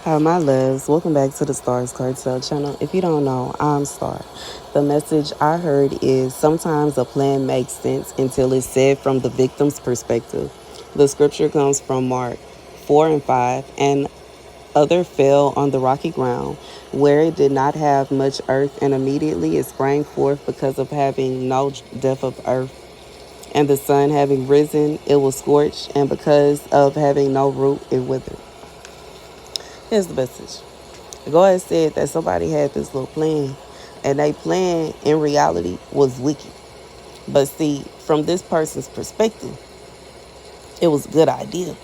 Hi, my loves. Welcome back to the Starscartel channel. If you don't know, I'm Star. The message I heard is sometimes a plan makes sense until it's said from the victim's perspective. The scripture comes from Mark 4 and 5. And other fell on the rocky ground, where it did not have much earth, and immediately it sprang forth because of having no depth of earth. And the sun having risen, it was scorched, and because of having no root, it withered. Here's the message. God said that somebody had this little plan, and they plan in reality was wicked. But see, from this person's perspective, it was a good idea.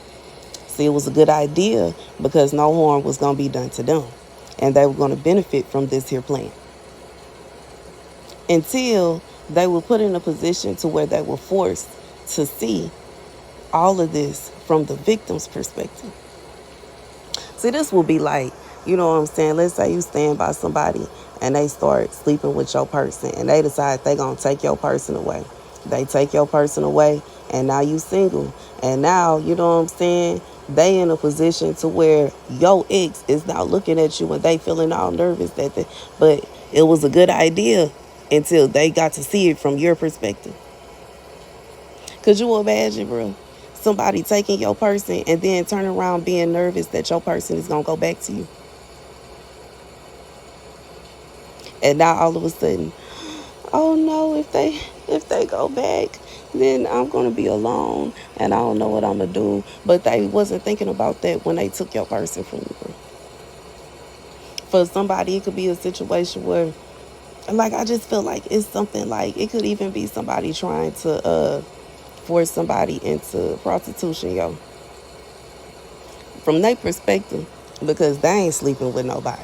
See, it was a good idea because no harm was going to be done to them, and they were going to benefit from this here plan. Until they were put in a position to where they were forced to see all of this from the victim's perspective. See, this will be like, you know what I'm saying? Let's say you stand by somebody and they start sleeping with your person and they decide they're going to take your person away. They take your person away and now you single. And now, you know what I'm saying? They in a position to where your ex is now looking at you and they feeling all nervous but it was a good idea until they got to see it from your perspective. Could you imagine, bro? Somebody taking your person and then turn around being nervous that your person is going to go back to you. And now all of a sudden, oh no, if they go back, then I'm going to be alone and I don't know what I'm going to do. But they wasn't thinking about that when they took your person from you. For somebody, it could be a situation where, like, I just feel like it's something like, it could even be somebody trying to force somebody into prostitution, yo. From their perspective, because they ain't sleeping with nobody.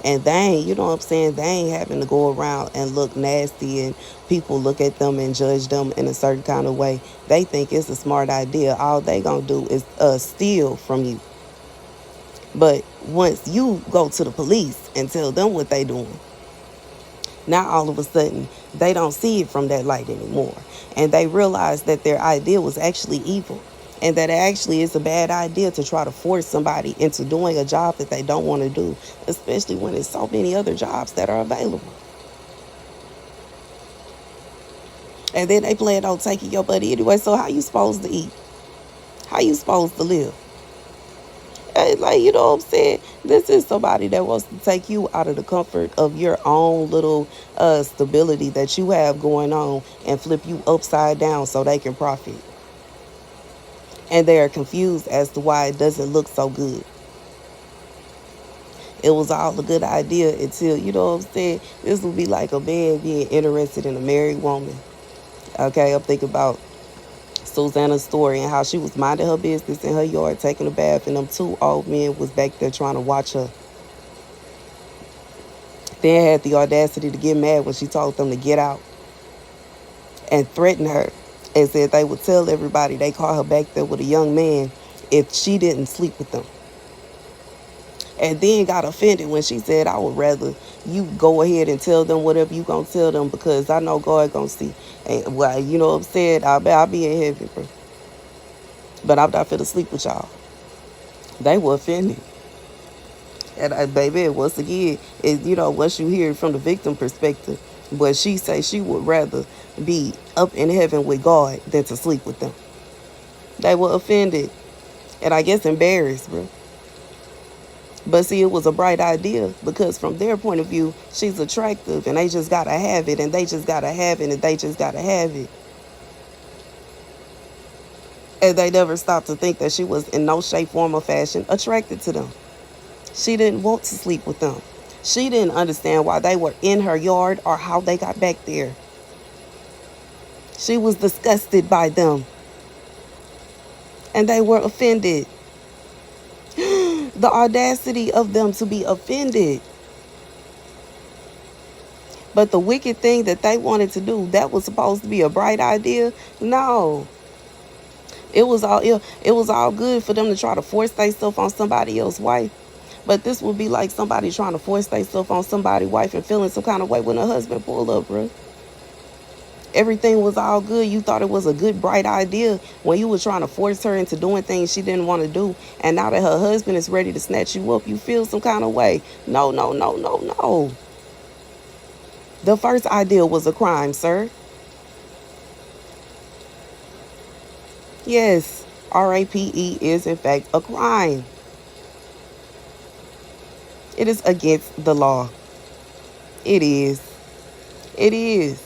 And they ain't, you know what I'm saying, they ain't having to go around and look nasty and people look at them and judge them in a certain kind of way. They think it's a smart idea. All they gonna do is steal from you. But once you go to the police and tell them what they doing, now all of a sudden they don't see it from that light anymore. And they realize that their idea was actually evil. And that it actually is a bad idea to try to force somebody into doing a job that they don't want to do, especially when there's so many other jobs that are available. And then they plan on taking your buddy anyway. So how you supposed to eat? How you supposed to live? Like, you know what I'm saying? This is somebody that wants to take you out of the comfort of your own little stability that you have going on and flip you upside down so they can profit. And they are confused as to why it doesn't look so good. It was all a good idea until, you know what I'm saying, this would be like a man being interested in a married woman. Okay, I'm thinking about Susanna's story and how she was minding her business in her yard, taking a bath, and them two old men was back there trying to watch her. Then had the audacity to get mad when she told them to get out and threaten her and said they would tell everybody they caught her back there with a young man if she didn't sleep with them. And then got offended when she said, I would rather you go ahead and tell them whatever you gonna tell them because I know God gonna see. And, well, you know what I'm saying? I'll be in heaven, bro. But I'm not finna sleep with y'all. They were offended. And baby, once again, you know, once you hear it from the victim perspective, but she say she would rather be up in heaven with God than to sleep with them. They were offended. And I guess embarrassed, bro. But see, it was a bright idea because from their point of view, she's attractive and they just gotta have it and they just gotta have it and they just gotta have it. And they never stopped to think that she was in no shape, form, or fashion attracted to them. She didn't want to sleep with them. She didn't understand why they were in her yard or how they got back there. She was disgusted by them. And they were offended. The audacity of them to be offended. But the wicked thing that they wanted to do, that was supposed to be a bright idea. No. It was all good for them to try to force themselves on somebody else's wife. But this would be like somebody trying to force themselves on somebody's wife and feeling some kind of way when her husband pulled up, bro. Everything was all good. You thought it was a good, bright idea when you were trying to force her into doing things she didn't want to do. And now that her husband is ready to snatch you up, you feel some kind of way. No, no, no, no, no. The first idea was a crime, sir. Yes, RAPE is in fact a crime. It is against the law. It is. It is.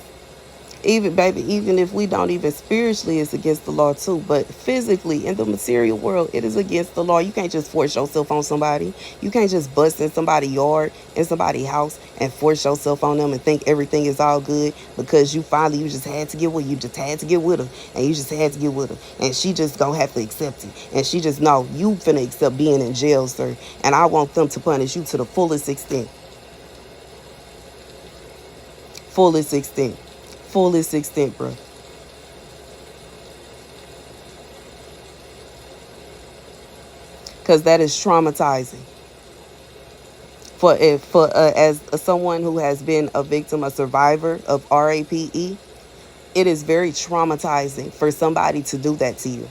Even, baby, even if we don't even spiritually, it's against the law too. But physically, in the material world, it is against the law. You can't just force yourself on somebody. You can't just bust in somebody's yard, in somebody's house, and force yourself on them and think everything is all good because you just had to get with her. You just had to get with her. And you just had to get with her. And she just gonna have to accept it. And she just, no, you finna accept being in jail, sir. And I want them to punish you to the fullest extent. Fullest extent. Fullest extent, bro. Because that is traumatizing. As someone who has been a victim, a survivor of RAPE, it is very traumatizing for somebody to do that to you.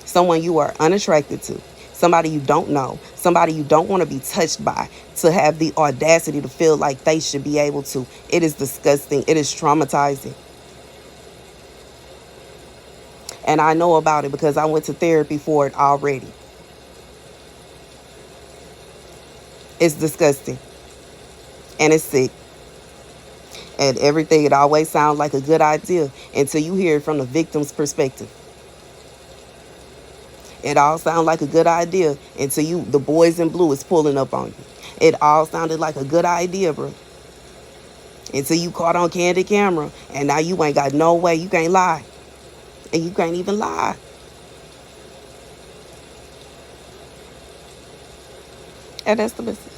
Someone you are unattracted to, somebody you don't know, somebody you don't want to be touched by, to have the audacity to feel like they should be able to. It is disgusting. It is traumatizing. And I know about it because I went to therapy for it already. It's disgusting. And it's sick. And everything, it always sounds like a good idea until you hear it from the victim's perspective. It all sounds like a good idea until the boys in blue is pulling up on you. It all sounded like a good idea, bro. Until you caught on candid camera, and now you ain't got no way. You can't lie. And you can't even lie. And that's the message.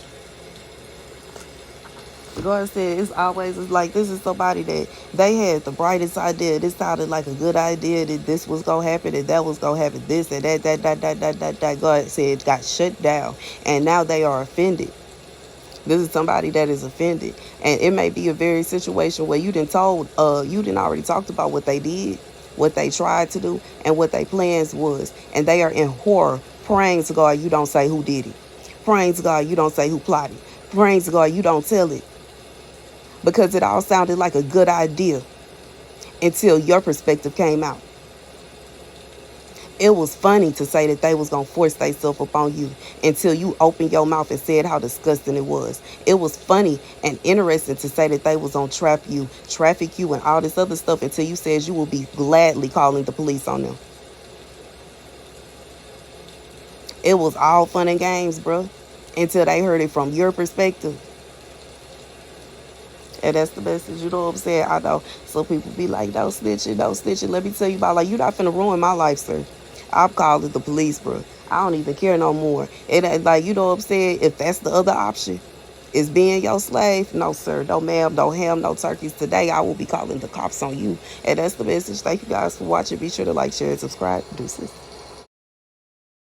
God said it's like this is somebody that they had the brightest idea. This sounded like a good idea that this was gonna happen and that was gonna happen. This and that. God said it got shut down, and now they are offended. This is somebody that is offended, and it may be a very situation where you didn't already talked about what they did, what they tried to do, and what their plans was, and they are in horror, praying to God you don't say who did it, praying to God you don't say who plotted, praying to God you don't tell it. Because it all sounded like a good idea until your perspective came out. It was funny to say that they was going to force themselves upon you until you opened your mouth and said how disgusting it was. It was funny and interesting to say that they was going to traffic you, and all this other stuff until you said you will be gladly calling the police on them. It was all fun and games, bro, until they heard it from your perspective. And that's the message, you know what I'm saying? I know some people be like, don't snitching. Let me tell you about, like, you're not finna ruin my life, sir. I'm calling the police, bro. I don't even care no more. It ain't like, you know what I'm saying? If that's the other option, is being your slave, no, sir. No, ma'am. No ham, no turkeys. Today, I will be calling the cops on you. And that's the message. Thank you guys for watching. Be sure to like, share, and subscribe. Deuces.